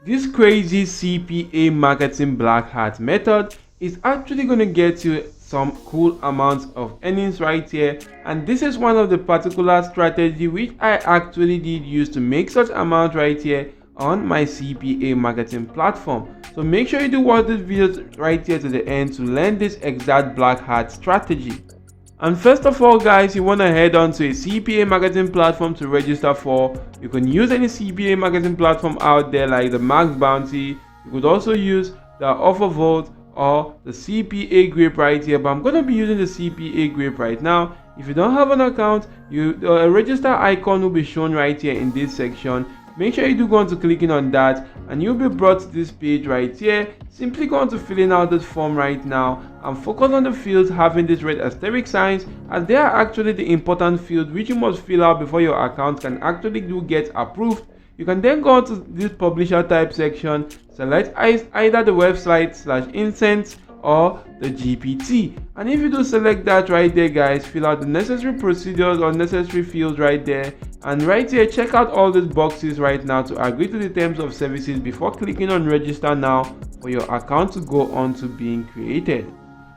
This crazy CPA marketing black hat method is actually going to get you some cool amounts of earnings right here, and this is one of the particular strategy which I actually did use to make such amount right here on my CPA marketing platform. So make sure you do watch this video right here to the end to learn this exact black hat strategy. And first of all guys, you want to head on to a CPA marketing platform to register for. You can use any CPA marketing platform out there like the Max Bounty. You could also use the Offer Vault or the CPA Grape right here, but I'm going to be using the CPA Grape right now. If you don't have an account, a register icon will be shown right here in this section. Make sure you do go on to clicking on that and you'll be brought to this page right here. Simply go on to filling out this form right now and focus on the fields having this red asterisk signs, as they are actually the important fields which you must fill out before your account can actually do get approved. You can then go on to this publisher type section, select either the website/incense or the GPT, and if you do select that right there guys, fill out the necessary procedures or necessary fields right there, and right here check out all these boxes right now to agree to the terms of services before clicking on register now for your account to go on to being created.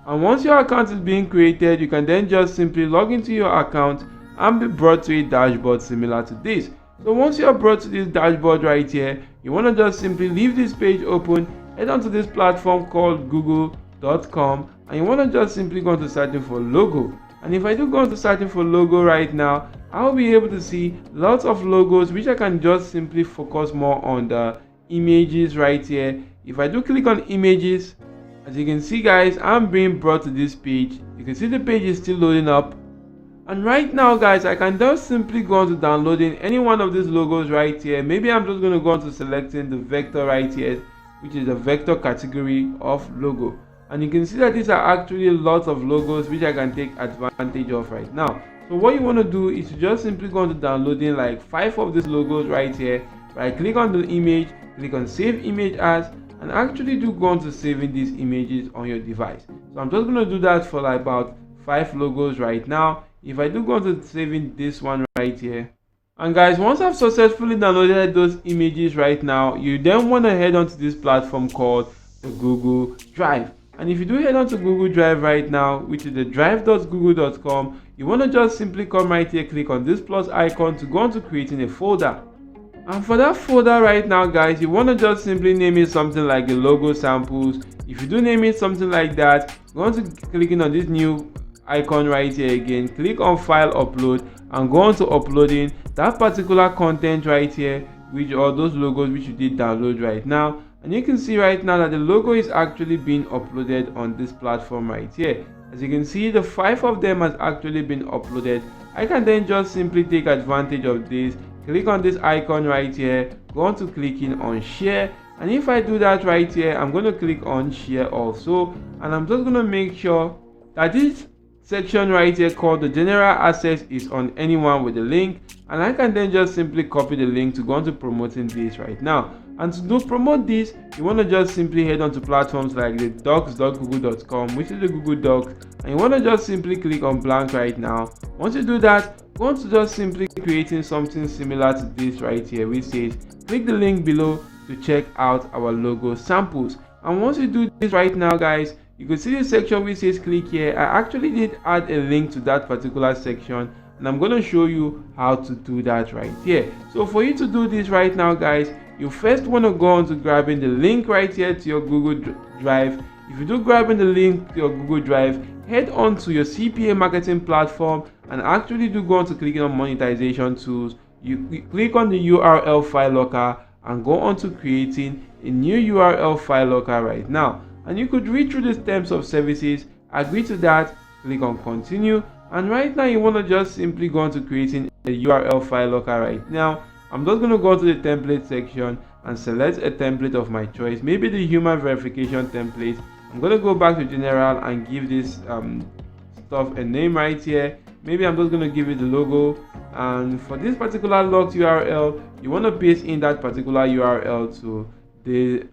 And once your account is being created, you can then just simply log into your account and be brought to a dashboard similar to this. So once you are brought to this dashboard right here, you want to just simply leave this page open, head onto this platform called google.com, and you want to just simply go into searching for logo. And if I do go into searching for logo right now, I'll be able to see lots of logos which I can just simply focus more on the images right here. If I do click on images, as you can see guys, I'm being brought to this page. You can see the page is still loading up, and right now guys, I can just simply go on to downloading any one of these logos right here. Maybe I'm just going to go on to selecting the vector right here, which is the vector category of logo, and you can see that these are actually lots of logos which I can take advantage of right now. So what you want to do is to just simply go on to downloading like 5 of these logos right here. Right click on the image, click on save image as, and actually do go on to saving these images on your device. So I'm just going to do that for like about 5 logos right now. If I do go on to saving this one right here, and guys, once I've successfully downloaded those images right now, you then want to head onto this platform called the Google Drive. And if you do head on to Google Drive right now, which is the drive.google.com, you want to just simply come right here, click on this plus icon to go on to creating a folder. And for that folder right now guys, you want to just simply name it something like the logo samples. If you do name it something like that, go on to clicking on this new icon right here again, click on file upload, and go on to uploading that particular content right here, which are those logos which you did download right now. And you can see right now that the logo is actually being uploaded on this platform right here. As you can see, the 5 of them has actually been uploaded. I can then just simply take advantage of this, click on this icon right here, go on to clicking on share, and if I do that right here, I'm going to click on share also, and I'm just going to make sure that this section right here called the general access is on anyone with the link, and I can then just simply copy the link to go on to promoting this right now. And to do promote this, you want to just simply head on to platforms like the docs.google.com, which is the Google Docs, and you want to just simply click on blank right now. Once you do that, go on to just simply creating something similar to this right here, which says click the link below to check out our logo samples. And once you do this right now guys, you can see the section which says click here. I actually did add a link to that particular section, and I'm going to show you how to do that right here. So for you to do this right now guys, you first want to go on to grabbing the link right here to your Google Drive. If you do grabbing the link to your Google Drive, head on to your CPA marketing platform and actually do go on to clicking on monetization tools. You click on the URL file locker and go on to creating a new URL file locker right now. And you could read through the terms of services, agree to that, click on continue, and right now you want to just simply go on to creating a URL file locker right now. I'm just going to go to the template section and select a template of my choice, maybe the human verification template. I'm going to go back to general and give this stuff a name right here. Maybe I'm just going to give it the logo, and for this particular locked URL, you want to paste in that particular URL to the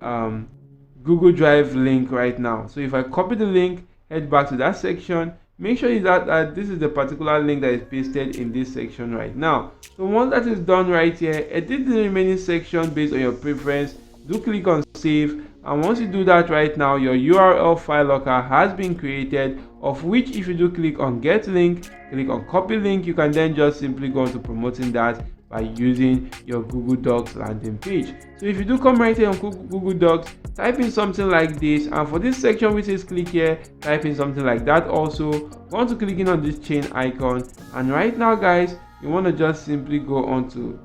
Google Drive link right now. So if I copy the link, head back to that section, make sure that this is the particular link that is pasted in this section right now. So once that is done right here, edit the remaining section based on your preference. do click on save, and once you do that right now, your URL file locker has been created, of which if you do click on get link, click on copy link, you can then just simply go into promoting that by using your Google Docs landing page. So if you do come right here on Google Docs, type in something like this, and for this section which says click here, type in something like that. Also go on to clicking on this chain icon, and right now guys, you want to just simply go on to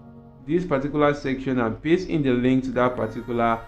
this particular section and paste in the link to that particular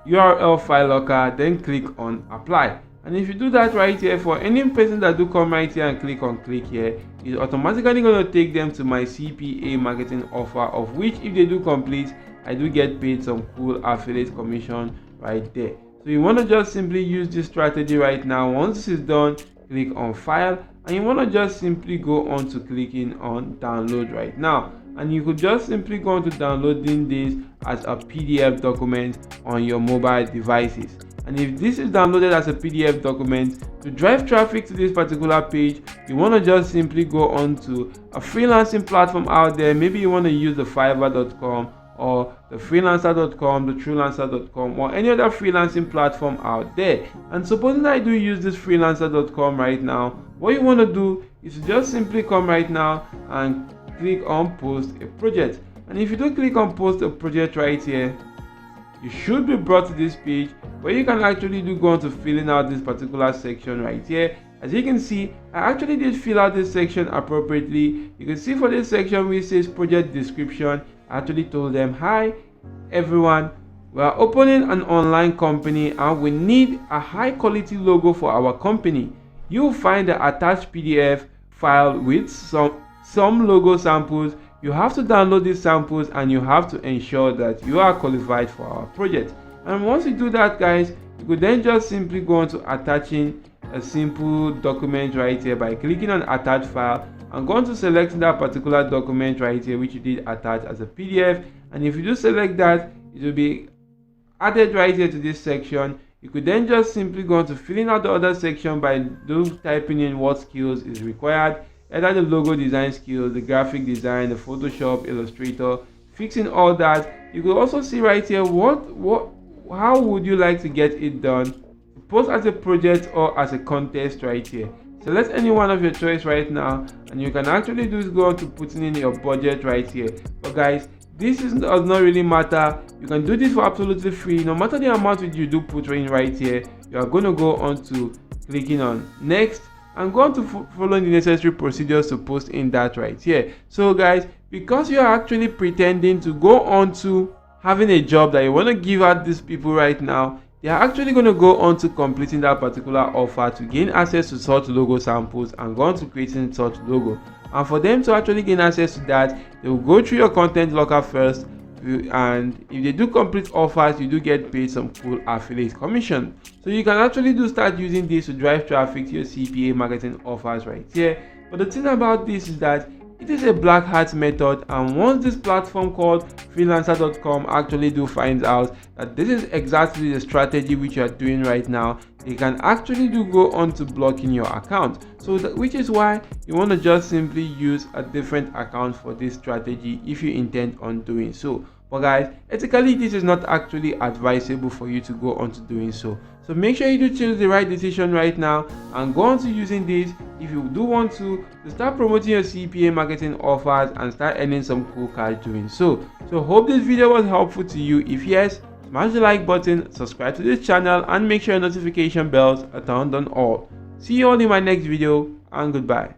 URL file locker, then click on apply. And if you do that right here, for any person that do come right here and click on click here, it's automatically going to take them to my CPA marketing offer, of which if they do complete, I do get paid some cool affiliate commission right there. So you want to just simply use this strategy right now. Once this is done, click on file, and you want to just simply go on to clicking on download right now, and you could just simply go on to downloading this as a PDF document on your mobile devices. And if this is downloaded as a PDF document, to drive traffic to this particular page, you want to just simply go on to a freelancing platform out there. Maybe you want to use the Fiverr.com or the freelancer.com, the truelancer.com, or any other freelancing platform out there. And supposing I do use this freelancer.com right now, what you want to do is to just simply come right now and click on post a project. And if you do click on post a project right here, you should be brought to this page where you can actually do go on to filling out this particular section right here. As you can see, I actually did fill out this section appropriately. You can see for this section which says project description, I actually told them, hi everyone, we are opening an online company and we need a high quality logo for our company. You'll find the attached PDF file with some logo samples. You have to download these samples and you have to ensure that you are qualified for our project. And once you do that guys, you could then just simply go on to attaching a simple document right here by clicking on attach file and go on to selecting that particular document right here which you did attach as a PDF. And if you do select that, it will be added right here to this section. You could then just simply go on to filling out the other section by typing in what skills is required, either the logo design skills, the graphic design, the Photoshop, Illustrator, fixing all that. You could also see right here how would you like to get it done, post as a project or as a contest right here. Select any one of your choice right now, and you can actually do go on to putting in your budget right here. But guys, this does not really matter. You can do this for absolutely free. No matter the amount which you do put in right here, you are going to go on to clicking on next and go on to follow the necessary procedures to post in that right here. So guys, because you are actually pretending to go on to having a job that you want to give out these people right now, they are actually going to go on to completing that particular offer to gain access to such logo samples and go on to creating such logo. And for them to actually gain access to that, they will go through your content locker first, and if they do complete offers, you do get paid some cool affiliate commission. So you can actually do start using this to drive traffic to your CPA marketing offers right here. But the thing about this is that it is a black hat method, and once this platform called freelancer.com actually do find out that this is exactly the strategy which you are doing right now, they can actually do go on to blocking your account. So which is why you want to just simply use a different account for this strategy if you intend on doing so. But guys, ethically this is not actually advisable for you to go on to doing so. So make sure you do choose the right decision right now and go on to using this if you do want to start promoting your CPA marketing offers and start earning some cool cash doing so. So hope this video was helpful to you. If yes, smash the like button, subscribe to this channel, and make sure your notification bells are turned on all. See you all in my next video, and goodbye.